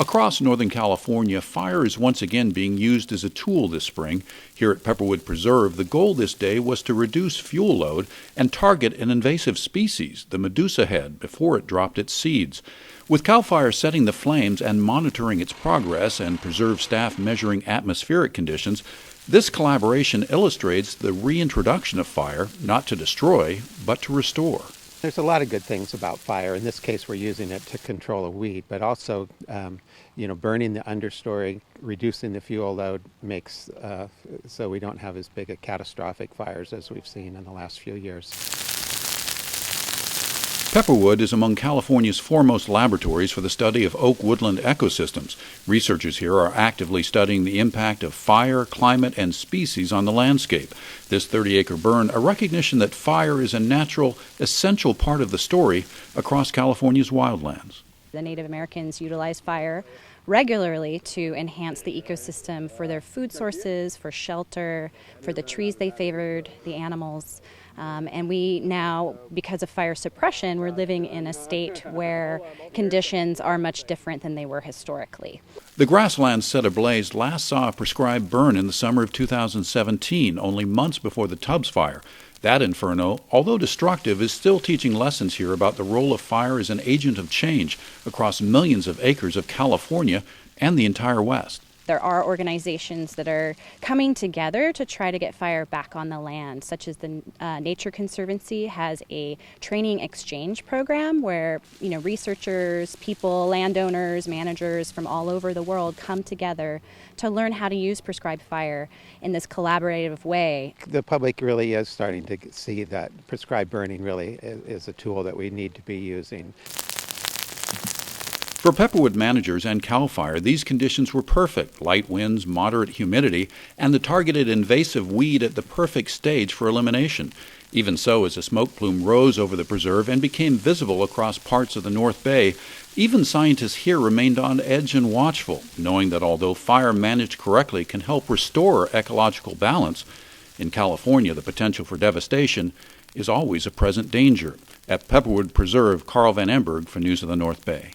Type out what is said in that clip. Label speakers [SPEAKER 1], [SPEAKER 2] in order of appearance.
[SPEAKER 1] Across Northern California, fire is once again being used as a tool this spring. Here at Pepperwood Preserve, the goal this day was to reduce fuel load and target an invasive species, the medusa head, before it dropped its seeds. With CAL FIRE setting the flames and monitoring its progress and preserve staff measuring atmospheric conditions, this collaboration illustrates the reintroduction of fire, not to destroy, but to restore.
[SPEAKER 2] There's a lot of good things about fire. In this case, we're using it to control a weed, but also, burning the understory, reducing the fuel load makes so we don't have as big a catastrophic fires as we've seen in the last few years.
[SPEAKER 1] Pepperwood is among California's foremost laboratories for the study of oak woodland ecosystems. Researchers here are actively studying the impact of fire, climate, and species on the landscape. This 30-acre burn, a recognition that fire is a natural, essential part of the story across California's wildlands.
[SPEAKER 3] The Native Americans utilize fire regularly to enhance the ecosystem for their food sources, for shelter, for the trees they favored, the animals. And we now, because of fire suppression, we're living in a state where conditions are much different than they were historically.
[SPEAKER 1] The grasslands set ablaze last saw a prescribed burn in the summer of 2017, only months before the Tubbs fire. That inferno, although destructive, is still teaching lessons here about the role of fire as an agent of change across millions of acres of California and the entire West.
[SPEAKER 3] There are organizations that are coming together to try to get fire back on the land, such as the Nature Conservancy has a training exchange program where researchers, people, landowners, managers from all over the world come together to learn how to use prescribed fire in this collaborative way.
[SPEAKER 2] The public really is starting to see that prescribed burning really is a tool that we need to be using.
[SPEAKER 1] For Pepperwood managers and CAL FIRE, these conditions were perfect: light winds, moderate humidity, and the targeted invasive weed at the perfect stage for elimination. Even so, as a smoke plume rose over the preserve and became visible across parts of the North Bay, even scientists here remained on edge and watchful, knowing that although fire managed correctly can help restore ecological balance, in California the potential for devastation is always a present danger. At Pepperwood Preserve, Carl Van Emberg for News of the North Bay.